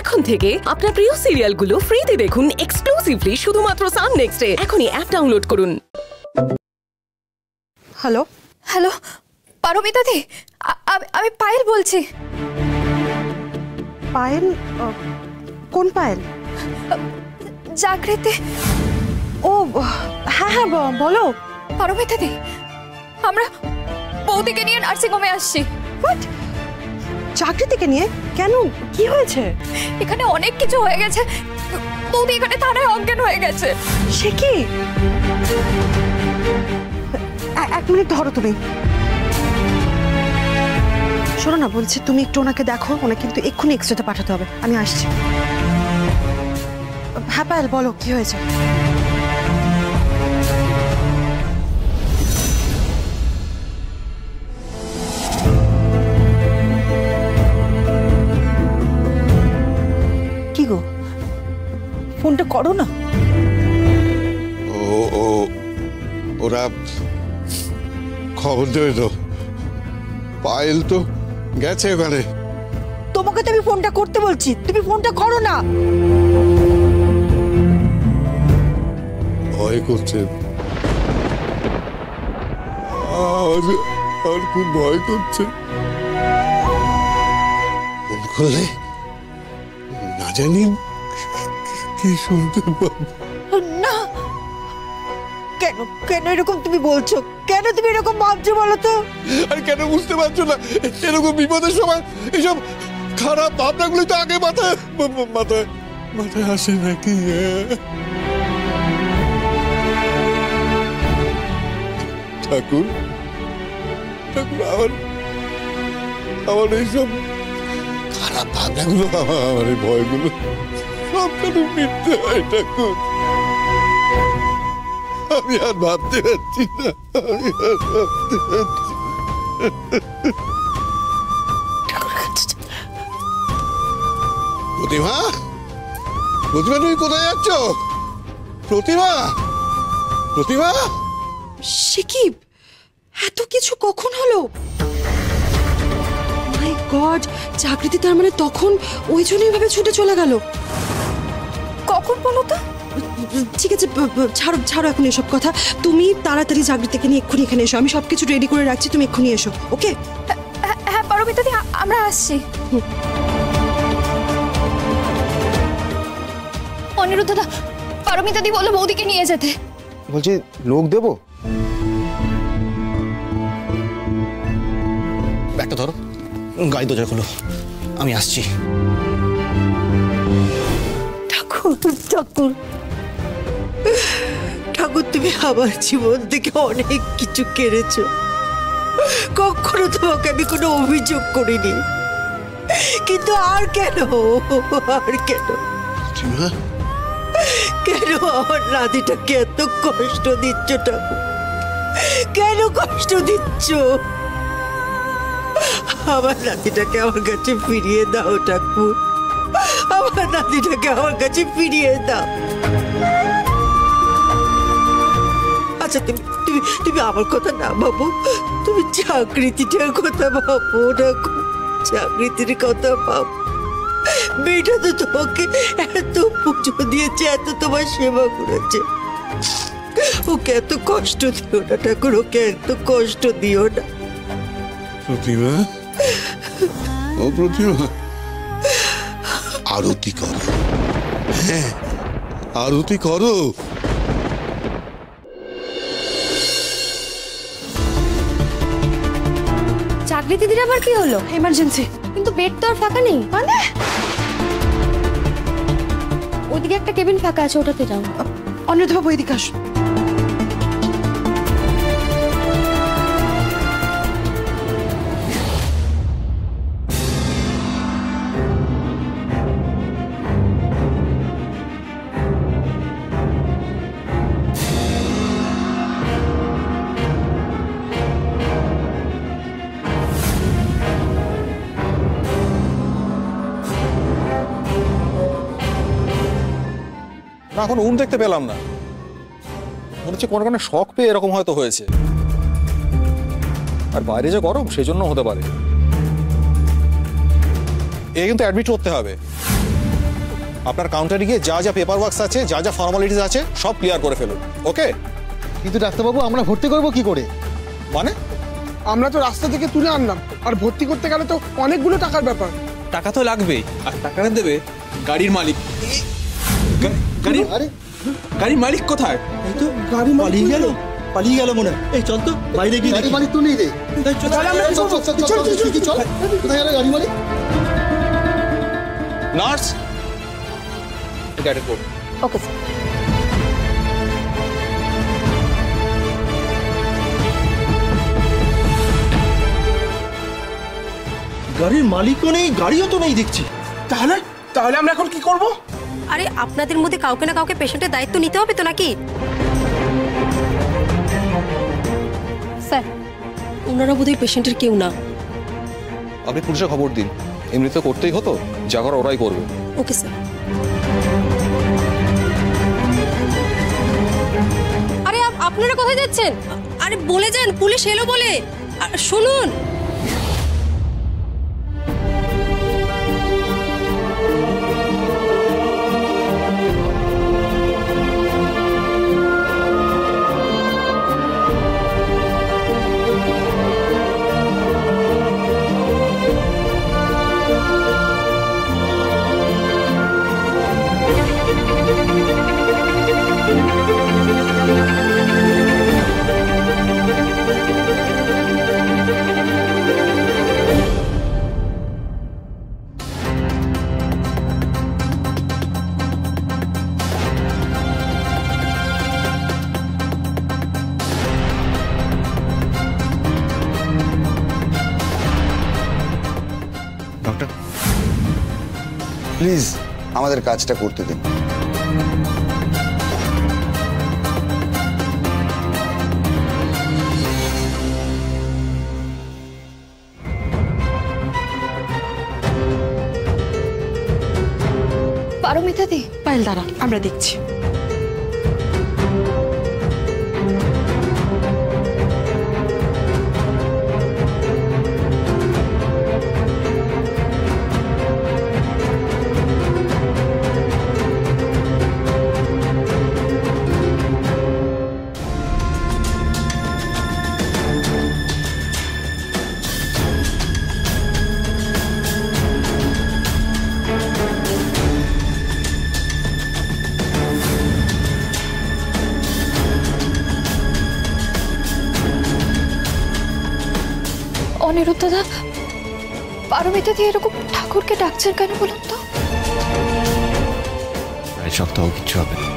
এখন থেকে আপনার প্রিয় সিরিয়ালগুলো ফ্রিতে দেখুন এক্সক্লুসিভলি শুধুমাত্র সান নেক্সটে। এখনই অ্যাপ ডাউনলোড করুন। হ্যালো হ্যালো পারমিতা দি, আমি পায়েল বলছি। পায়েল? কোন পায়েল? জাগৃতি। ও হ্যাঁ হ্যাঁ বলো। পারমিতা দি, আমরা বৌদিকে নিয়ে নার্সিং হোমে আসছি। হোয়াট? জাগৃতিকে নিয়ে? কেন, কি হয়েছে? এখানে অনেক কিছু হয়ে গেছে। বৌদি এখানে থানায় অজ্ঞান হয়ে গেছে। সে কি? এক মিনিট ধরো তুমি। শোনো না, বলছি তুমি একটু ওনাকে দেখো, ওনাকে কিন্তু এক্ষুনি এক্সরেতে পাঠাতে হবে। আমি আসছি। হ্যাঁ পায়েল বলো, কি হয়েছে? কি গো, ফোনটা করো না। ওরা খবর দেবে তো, পায়েল তো গেছে ওখানে। তোমাকে তো আমি ফোনটা করতে বলছি, তুমি ফোনটা করো না। ভয় করছে, আর খুব ভয় করছে। ফোন করলে না জানি কি শুনতে পাবো। না, কেন কেন এরকম তুমি বলছো? কেন তুমি এরকম ভাবছো বলো তো? আর কেন বুঝতে পারছো না? এরকম বিপদের সময় এইসব খারাপ ভাবনাগুলি তো আগে মাথায় মাথায় মাথায় আসে নাকি? ঠাকুর ঠাকুর, আমার এইসব খারাপ ভাবনাগুলো, আমার এই ভয়গুলো সব কেন মিটতে হয় ঠাকুর? আমি আর ভাবতে পারছি না, আমি আর ভাবতে পারছি। প্রতিমা, প্রতিমা তুমি কোথায় যাচ্ছ? প্রতিমা, প্রতিমা। সে কি, এত কিছু কখন হলো? মাই গড, জাগৃতি তার মানে তখন ওই জন্যই ভাবে ছুটে চলে গেল। কখন বলো তো? ঠিক আছে, ছাড়ো ছাড়ো এখন এসব কথা। তুমি তাড়াতাড়ি জাগৃতিকে নিয়ে এক্ষুনি এখানে এসো। আমি সবকিছু রেডি করে রাখছি, তুমি এক্ষুনি এসো। ওকে? হ্যাঁ পারমিতা দি, আমরা আসছি। অনিরুদ্ধ দা, পারমিতা দি বললো বৌদিকে নিয়ে যেতে। বলছি লোক দেবো? ব্যাগটা ধরো, গাড়ি দরজা খোলো, আমি আসছি। ঠাকুর ঠাকুর ঠাকুর, তুমি আমার জীবন থেকে অনেক কিছু কেড়েছো। কখনো তোমাকে আমি কোনো অভিযোগ করিনি, কিন্তু আর কেন, আর কেন কেন আমার নাতিটাকে এত কষ্ট দিচ্ছ ঠাকুর? কেন কষ্ট দিচ্ছ? আমার নাতিটাকে আমার কাছে ফিরিয়ে দাও ঠাকুর, আমার নাতিটাকে আমার কাছে ফিরিয়ে দাও। আচ্ছা তুমি তুমি তুমি আমার কথা না ভাবো, তুমি জাগৃতিটার কথা ভাবো ঠাকুর, জাগৃতির কথা ভাবো। মেয়েটা তো তোমাকে এত পুজো দিয়েছে, এত তোমার সেবা করেছে। ওকে এত কষ্ট দিও না ঠাকুর, ওকে এত কষ্ট দিও না। প্রতিমা, ও প্রতিমা, আরতি করো। হ্যাঁ, আরতি করো। জাগৃতি দিদির আবার কি হলো? এমার্জেন্সি। কিন্তু বেড তো আর ফাঁকা নেই। মানে ওইদিকে একটা কেবিন ফাঁকা আছে, ওটাতে যাও। অনিরুদ্ধ বাবু এদিকে আসুন। না, এখন দেখতে পেলাম না। মনে হচ্ছে কোনো কারণে শক পেয়ে এরকম হয়তো হয়েছে। আর বাইরে যে গরম, সেই জন্য হতে পারে। এ কিন্তু অ্যাডমিট করতে হবে। আপনার কাউন্টারে গিয়ে যা যা পেপার ওয়ার্কস আছে, যা যা ফর্মালিটিস আছে সব ক্লিয়ার করে ফেলুন। ওকে? কিন্তু ডাক্তারবাবু আমরা ভর্তি করবো কি করে? মানে আমরা তো রাস্তা থেকে তুলে আনলাম, আর ভর্তি করতে গেলে তো অনেকগুলো টাকার ব্যাপার। টাকা তো লাগবেই, আর টাকাটা দেবে গাড়ির মালিক। আরে গাড়ির মালিক কোথায়? এই তো গাড়ি পালিয়ে গেল মনে হয়। এই চল তো বাইরে গিয়ে গাড়ি মালিক তো নেই রে। চল কোথায় গেল গাড়ি মালিক? নার্স, গাড়ি করুন। Okay sir. গাড়ির মালিকও নেই, গাড়িও তো নেই দেখছি। তাহলে তাহলে আমরা এখন কি করব? আরে আপনাদের মধ্যে কাউকে না কাউকে পেশেন্টের দায়িত্ব নিতে হবে তো নাকি? স্যার, ওনারা বোধহয় পেশেন্টের কেউ না। আপনি পুলিশে খবর দিন, এমনি তো করতেই হতো, যা করার ওরাই করবে। Okay sir. আরে আপনারা কোথায় যাচ্ছেন? আরে বলে যান, পুলিশ এলো বলে। শুনুন, ডক্টর প্লিজ আমাদের কাজটা করতে দিন। পারমিতা দি, পায়েল দাঁড়া, আমরা দেখছি। অনিরুদ্ধ দা, পারমিতা দি এরকম ঠাকুরকে ডাকছেন কেন বলুন তো? শক্ত কিচ্ছু হবে না।